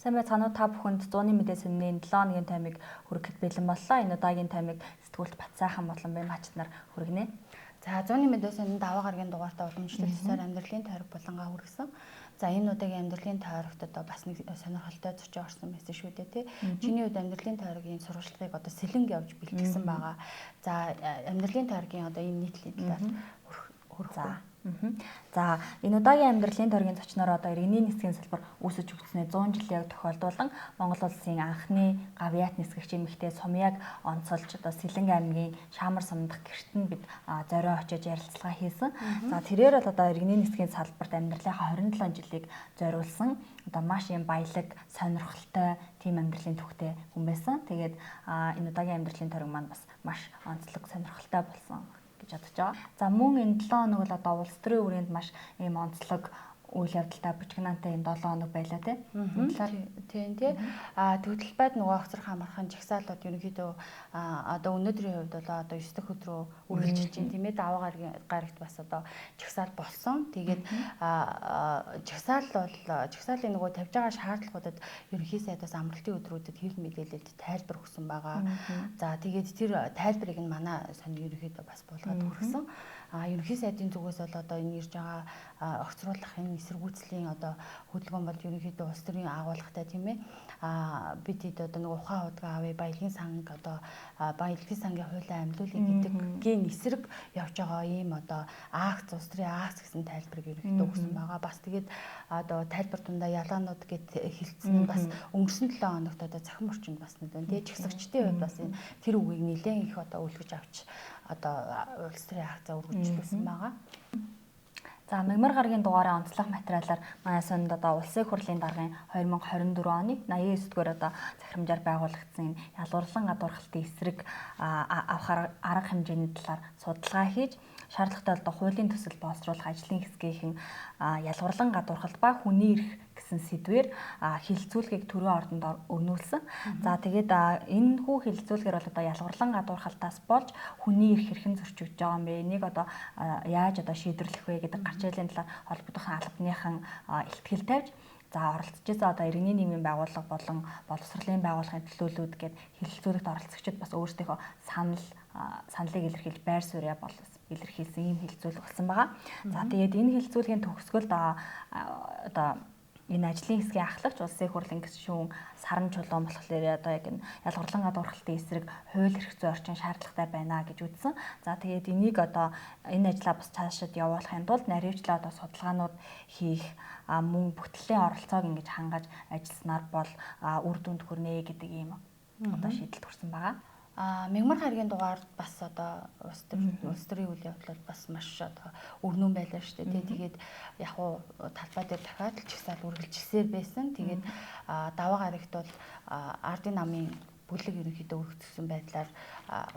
Сайн байцгаана уу та бүхэнд 100-ны мэдээ сонины 7 хоногийн таймыг хүргэхэд бэлэн боллоо. Энэ удаагийн таймыг сэтгүүлч Батсайхан болон Баймаачт нар хүргэнэ. За 100-ны мэдээ сонин 5 гарагийн дугаартаа уламжлалт төсөөр амьдралын тойрог булангаа хүргэсэн. За энэ удаагийн амьдралын тойрогт одоо бас нэг сонирхолтой зочин орсон байсан шүү дээ тий. Чиний үед амьдралын тойрогийн сурвалжлагыг одоо сэлэнг явж бэлтгэсэн байгаа. За амьдралын тойрогийн одоо энэ нийтлийн талаар хүрэх. За энэ удаагийн амьдралын тойргийн зочноор одоо иргэний нисгийн салбар үүсэж өгснээ 100 жилийн тохиолдуулан Монгол улсын анхны гавьяат нисгэгч эмэгтэй Сумьяаг онцолж одоо Сэлэнг аймгийн Шаамар сумдах гэрт нь бид зорио очиж ярилцлага хийсэн. За тэрээр бол одоо иргэний нисгийн салбарт амьдралынхаа 27 жилийг зориулсан одоо маш юм баялаг, сонирхолтой тийм амьдралын төвхтэй хүн байсан. Тэгээд энэ удаагийн амьдралын тойрог маань бас маш онцлог, сонирхолтой болсон гэж бодож байгаа. За мөн энэ 7 хоног бол одоо улс төрийн хүрээнд маш ийм онцлог үйл явдалтай бүжигнантай энэ 7 хоног байлаа тийм. Тийм тий. Төгтөл байд нөгөө огцрох амархан жагсаалууд ерөнхийдөө одоо өнөөдрийн хувьд бол одоо 9 дахь өдрөө үргэлжилж байна тийм ээ. Даваа гарагт бас одоо жагсаал болсон. Тэгээд жагсаал бол жагсаалын нөгөө тавьж байгаа шаардлагуудад ерөнхий сайдаас амралтын өдрүүдэд хэвлэл мэдээлэлд тайлбар өгсөн байгаа. За тэгээд тэр тайлбарыг нь манай сонин ерөнхийдөө бас буулгаад хүргэсэн. Ерөнхий сайдын зүгээс бол одоо энэ ирж байгаа огцруулахын эсэргүүцлийн одоо хөдөлгөөн бол ерөнхийдөө улс төрийн агуулгатай тийм ээ. Бид хэд одоо нэг ухаан удаа авъя баялагын санг одоо баялагын сангийн хуулийн амьлуулъя гэдэггийн эсрэг явж байгаа ийм одоо акц улс төрийн акц гэсэн тайлбарыг ерөнхийдөө өгсөн байгаа. Бас тэгээд одоо тайлбар дундаа ялгаанууд гэд хэлсэн нь бас өнгөрсөн 7 хоногт одоо цахим орчинд бас нэгэн тийм жигсагчдын хувьд бас тэр үгийг нэлээд их одоо үлгэж авч одоо улс төрийн акцаа үргэлжлүүлсэн байгаа. За мягмар гарагийн дугаараа онцлог материалаар манай сонд одоо улсын хурлын даргын 2024 оны 89-р одоо захирамжаар байгуулагдсан энэ ялгуурлан гадуурхалтын эсрэг авах арга хэмжээний талаар судалгаа хийж шаардлагатай одоо хуулийн төсөл боловсруулах ажлын хэсгийнхэн ялгуурлан гадуурхалт ба хүний эрх гэсэн сэдвээр хилцүүлгийг төрийн ордонд өрнүүлсэн. За тэгээд энэ хүү хилцүүлгээр бол одоо ялгуурлан гадуурхалтаас болж хүний эрх хэрхэн зөрчигдөж байгаа юм бэ? Энийг одоо яаж одоо шийдвэрлэх вэ гэдэг гарч ирэлийн талаар холбогдох албаныхан ихтгэл тавьж за оролцож байгаа одоо иргэний нийгмийн байгууллага болон боловсролын байгууллагын төлөөлөлүүд гээд хилцүүлэгт оролцогчид бас өөрсдийнхөө саналыг илэрхийлж байр суурья илэрхийлсэн ийм хилцүүлэг болсон байгаа. За тэгээд энэ хилцүүлгийн төгсгөлд одоо энэ ажлын хэсгийн ахлагч улсын хурлын гишүүн Саран Чулуун болохоор одоо яг энэ ялгуурлан гадуурхалтын эсрэг хууль эрх зүйн орчин шаардлагатай байна гэж үзсэн. За тэгээд энийг одоо энэ ажлаа бас цаашид явуулахын тулд наривчлаа одоо судалгаанууд хийх мөн бүтээлийн оролцоог ингэж хангаж ажилласнаар бол үр дүнд хүрнэ гэдэг ийм одоо шийдэлд хүрсэн байгаа. Мягмар гарагийн дугаар бас одоо улс төрийн үйл явдал бас маш одоо өрнөн байлаа шүү дээ. Тэгээд яг уу талбай дээр дахиад л чагсаал үргэлжилсээр байсан. Тэгээд даваа гарагт бол ардын намын бүлэг ерөнхийдөө өргөцсөн байдлаар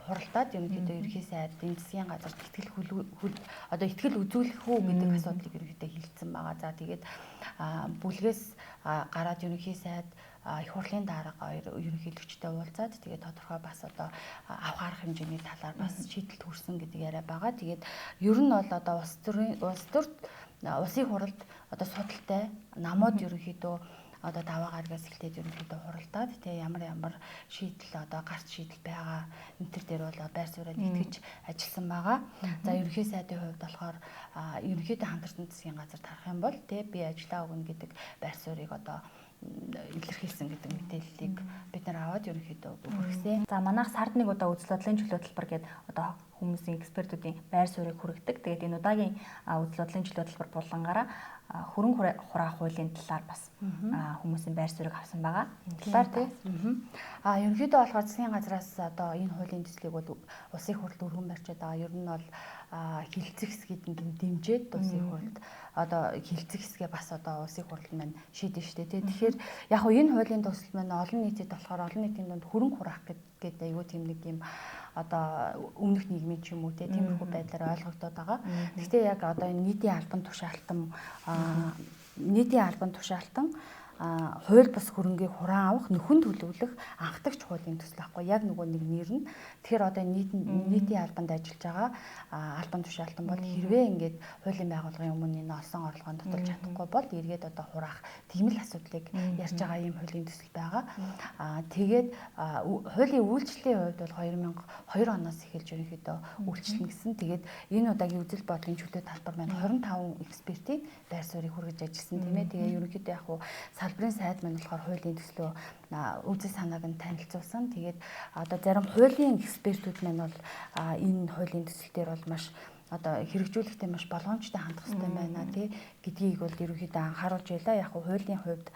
хуралдаад ерөнхийдөө ерөнхий сайдын засгийн газарт итгэл үзүүлэх үү гэдэг асуудлыг ерөнхийдөө хэлсэн байгаа. За тэгээд бүлгээс гараад ерөнхий сайд их хурлын дарга ерөнхийлөгчтэй уулзаад тэгээд тодорхой бас одоо авах арга хэмжээний талаар бас шийдэлт хүрсэн гэдэг яриа байгаа. Тэгээд ер нь бол одоо улсын хуралд одоо судалтай намууд ерөнхийдөө одоо даваа гарагаас эхлээд ерөнхийдөө хуралдаад тэгээ ямар шийдэл одоо гарч шийдэл байгаа энэ төр дээр бол байр суурьад итгэж ажилласан байгаа. За ерөнхий сайдын хувьд болохоор ерөнхийдөө хамтарсан засгийн газар тарах юм бол тэгээ би ажиллаа өгнө гэдэг байр суурийг одоо илэрхийлсэн гэдэг мэдээллийг бид нар аваад ерөнхийдөө хүргэсэн. За манайх сард нэг удаа үзэл бодлын чөлөө төлбөр гэдэг одоо хүмүүсийн экспертүүдийн байр суурийг хүргэдэг. Тэгээд энэ удаагийн үзэл бодлын чөлөө төлбөр булангаараа хөрөн хураах хуулийн талаар бас хүмүүсийн байр суурийг авсан байгаа. Энэ талаар тийм. Ерөнхийдөө болохоор засгийн газраас одоо энэ хуулийн төслийг бол улсын хурлд өргөн барьчаад байгаа. Ер нь бол хилцэх хэсгийг дэмжиж улсын хурлд одоо хилцэх хэсгээ бас одоо улсын хурл маань шийдэн штэ тий. Тэгэхээр яг хөө энэ хуулийн төсөл маань олон нийтэд болохоор олон нийтийн дунд хөрөн хураах гэдэг аюу тийм нэг юм одоо өмнөх нийгмийн ч юм уу тиймэрхүү байдлаар ойлгогдоод байгаа. Гэхдээ яг одоо энэ нийтийн албан тушаалтан хууль бус хөрөнгийг хураан авах, нөхөн төлөвлөх анхдагч хуулийн төсөл байхгүй. Яг нөгөө нэг нэр нь. Тэгэхээр одоо нийтийн албанд ажиллаж байгаа албан тушаалтан бол хэрвээ ингээд хуулийн байгууллагын өмнө энэ олсон орлогоонд дутуулж чадахгүй бол эргээд одоо хураах тийм л асуудлыг ярьж байгаа ийм хуулийн төсөл байгаа. Тэгээд хуулийн үйлчлэлийн хувьд бол 2002 оноос эхэлж ерөнхийдөө үйлчлэнэ гэсэн. Тэгээд энэ удаагийн үзэл бодлын чөлөө талбар маань 25 экспертийн байр суурийг хүргэж ажилласан тийм ээ. Тэгээ ерөнхийдөө яг хуу салбарын сайд маань болохоор хуулийн төслөө үзэл санааг нь танилцуулсан. Тэгээд одоо зарим хуулийн экспертүүд маань бол энэ хуулийн төсөл дээр бол маш одоо хэрэгжүүлэхдээ маш болгоомжтой хандах хэрэгтэй байна тий гэдгийг бол ерөнхийдөө анхааруулж байлаа. Яг хуулийн хувьд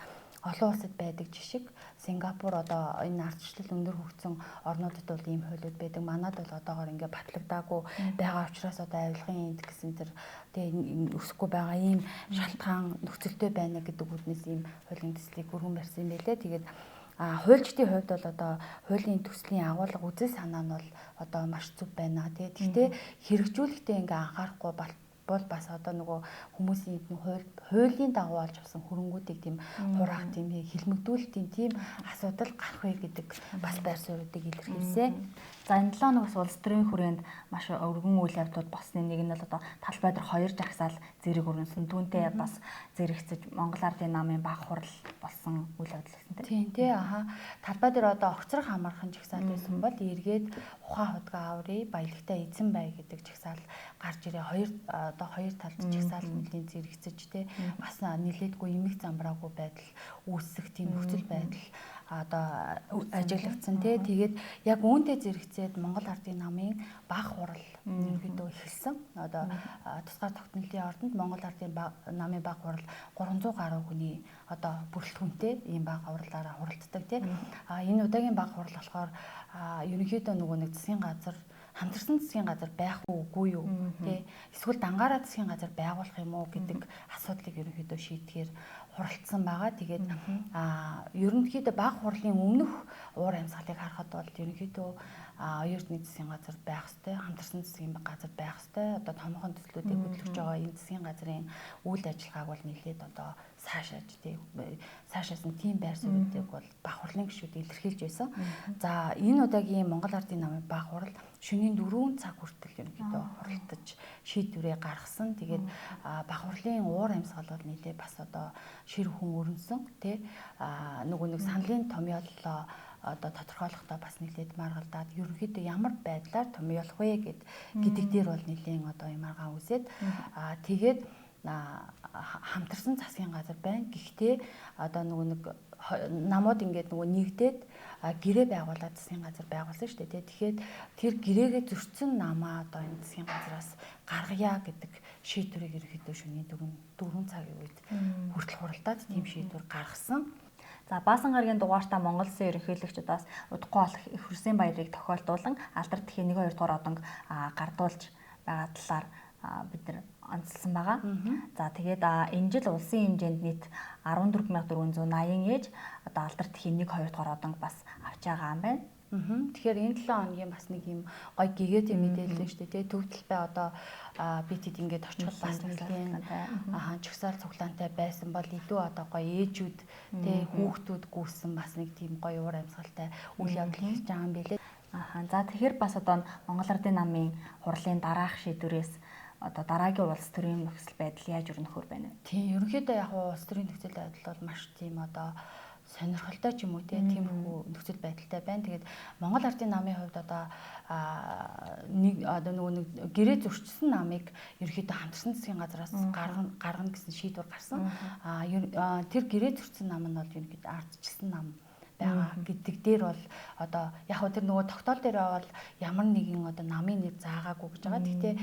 олон улсад байдаг жишг Сингапур одоо энэ ардчлал өндөр хөгжсөн орнуудад бол ийм хуулиуд байдаг. Манайд бол одоогоор ингээд батлагдаагүй байгаа учраас одоо авилгын энд гэсэн тэр тэгээ өсөхгүй байгаа ийм шалтгаан нөхцөлтэй байна гэдэг үднээс ийм хуулийн төслийг өргөн барьсан юм байлээ. Тэгээд хуульчдын хувьд бол одоо хуулийн төслийн агуулга үзэл санаа нь бол одоо маш зөв байна. Гэхдээ хэрэгжүүлэхдээ ингээ анхаарахгүй бол бас одоо нөгөө хүмүүсийн хуулийн дагуу олж авсан хөрөнгүүдийг тийм хураах тийм хилмигдүүлэлтийн тийм асуудал гарах вэ гэдэг бас байр суурьдыг илэрхийлсэн. За энэ 7 хоногс улс төрийн хүрээнд маш өргөн үйл явдлууд болсны нэг нь бол одоо Талбай дээр 2 жагсаал зэрэг өрнөсөн. Түүнтэй бас зэрэгцэж Монгол Ардын намын баг хурал болсон үйл явдал гэсэн тийм тий Талбай дээр одоо огцрох амархан жагсаал байсан бол эргээд ухаан худгаа аврий баялагтай эзэн бай гэдэг жагсаал гарч ирээ. Хоёр талд жагсаал нэлийн зэрэгцэж тий бас нилээдгүй эмэг замбраагүй байдал үүсэх тийм нөхцөл байдал одоо ажиглагдсан тий. Тэгээд яг үүнтэй зэрэгцээд Монгол Ардын намын баг хурал ерөнхийдөө эхэлсэн. Одоо тусгаар тогтнолын ордонд Монгол Ардын намын баг хурал 300 гаруй хүний одоо бүрэлдэхүүнтэй ийм баг хурлаараа хуралддаг тий. Энэ удаагийн баг хурал болохоор ерөнхийдөө нөгөө нэг засгийн газар хамтарсан засгийн газар байх уугүй юу тий эсвэл дангаараа засгийн газар байгуулах юм уу гэдэг асуудлыг ерөнхийдөө шийдэхээр хуралдсан байгаа. Тэгээд ерөнхийдөө баг хурлын өмнөх уур амьсгалыг харахад бол ерөнхийдөө оюутны засгийн газар байх ёстой, хамтарсан засгийн газар байх ёстой. Одоо томоохон төслүүдийг хөтлөж байгаа энэ засгийн газрын үйл ажиллагааг бол нэлээд одоо цаашааж цаашаасан тийм байр суурьдыг бол баг хурлын гишүүд илэрхийлж байсан. За энэ удаагийн Монгол Ардын намын баг хурал шөнийн 4 цаг хүртэл ерөнхийдөө хуралдаж шийдвэрээ гаргасан. Тэгээд баг хурлын уур амьсгал бол нэлээд бас одоо шир хүн өрнсөн тий нөгөө нэг саналын томьёоллоо одоо тодорхойлохдоо бас нэлээд маргалдаад ерөнхийдөө ямар байдлаар томьёолох вэ гэдэг дээр бол нэлээд одоо ямаргаа үзээд тэгээд хамтарсан засгийн газар байна. Гэхдээ одоо нөгөө нэг намууд ингээд нөгөө нэгдээд гэрээ байгуулаад засгийн газар байгуулсан шүү дээ. Тэгэхээр тэр гэрээгээ зөрчсөн намаа одоо энэ засгийн газраас гаргая гэдэг шийдвэрийг ерөнхийдөө шөнийн 4 цагийн үед хүртэл хуралдаад тийм шийдвэр гаргасан. За Баасан гарагийн дугаартаа Монгол Улсын ерөнхийлөгчдөөс удахгүй болох их хөрсийн баярыг тохиолдуулан алдар тэхийн 1-2 дугаар одонг гардуулж байгаа талаар бид нар онцлсан байгаа. За тэгээд энэ жил улсын хэмжээнд нийт 14480 ээж одоо алдар тэхийн 1-2 дугаар одонг бас авч байгаа юм байна. Тэгэхээр энэ 7 хоногийн бас нэг юм гоё гэгээд мэдээлэл нь шүү дээ. Төв талбай одоо битэд ингээд очиход бас нэгэн чагсаал цуглаантай байсан бол илүү одоо гоё ээжүүд тий хүүхдүүд гүйсэн бас нэг тийм гоё уур амьсгалтай үйл явдал хийж байгаа юм билээ. За тэгэхээр бас одоо Монгол Ардын намын хурлын дараах шийдвэрээс одоо дараагийн улс төрийн нөхцөл байдал яаж өрнөхөр байна вэ? Тийм ерөнхийдөө яг улс төрийн нөхцөл байдал бол маш тийм одоо сонирхолтой ч юм уу тиймэрхүү нөхцөл байдалтай байна. Тэгээд Монгол Ардын намын хувьд одоо нөгөө нэг гэрээ зөрчсөн намыг ерөөхдөө хамтарсан засгийн газараас гаргана гэсэн шийдвэр гарсан. Тэр гэрээ зөрчсөн нам нь бол ерөөхдөө ардчилсан нам байгаа гэдэг дээр бол одоо яг хөө тэр нөгөө тогтоол дээр бол ямар нэгэн одоо намын нэр заагаагүй гэж байгаа. Гэхдээ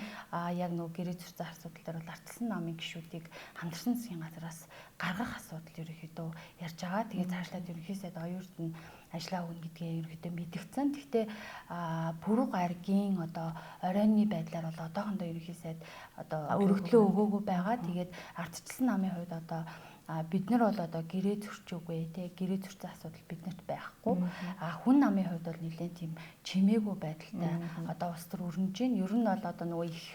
яг нөгөө гэрээ зөрчсөн асуудал дээр бол ардчилсан намын гишүүдийг хамтарсан засгийн газараас гаргах асуудал ерөөхдөө ярьж байгаа. Тэгээд цаашлаад ерөнхий сайд оюурд нь ажиллаа өгнө гэдгээ ерөөхдөө мэдгдсэн. Гэхдээ Пүрэв гаригийн одоо оройны байдлаар бол одоохондоо ерөнхий сайд одоо өргөдлөө өгөөгүй байгаа. Тэгээд ардчилсан намын хувьд одоо бид нар бол одоо гэрээ зөрчөөгүй тий гэрээ зөрчсөн асуудал биднэрт байхгүй. Хүн намын хувьд бол нэлээд тийм чимээгүй байдалтай одоо улс төр өрнөж байна. Ер нь бол одоо нөгөө их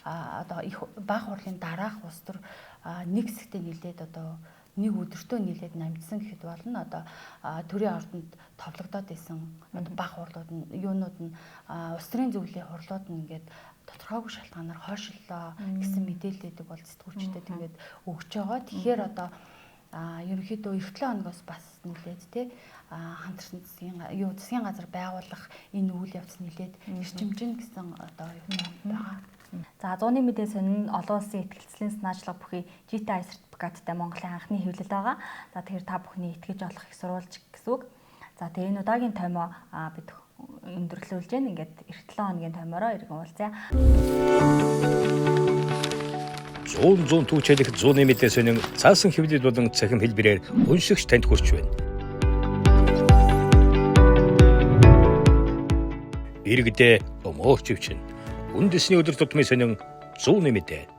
одоо их баг хурлын дараах улс төр нэг хэсэгтээ нэлээд одоо нэг өдөртөө нийлээд намжсан гэхэд болно. Одоо төрийн ордонд товлогдоод исэн одоо баг хурлууд нь юунууд нь улс төрийн зөвлөлийн хурлууд нь ингээд тодорхойгүй шалтгаанаар хойшлоо гэсэн мэдээлэлдэг бол сэтгүүлчдэд ингээд өгч байгаа. Тэгэхээр одоо ерөнхийдөө эх 7 хоногоос бас нэлээд тий хамтарсан засгийн газар байгуулах энэ үйл явц нэлээд эрчимжин гэсэн одоо юу байгаа. За 100-ны мэдээ сонин олон улсын ихтгэлцлийн санаачлага бүхий GTI сертификаттай Монголын анхны хэвлэл байгаа. За тэгэхээр та бүхний итгэж олох их сурвалж гэсэн үг. За тэгээ энэ удаагийн томьёо бид өндөрлүүлж гэн ингээд эх 7 хоногийн томьёороо иргэн уулзъя. 100 түүчэлэх 100-ны мэдээ сонин цаасан хэвлэл болон цахим хэлбэрээр уншигч танд хүрч байна. Иргэдээ өмөөч өвчин. Үндэсний өдөр тутмын сонин 100-ны мэдээ.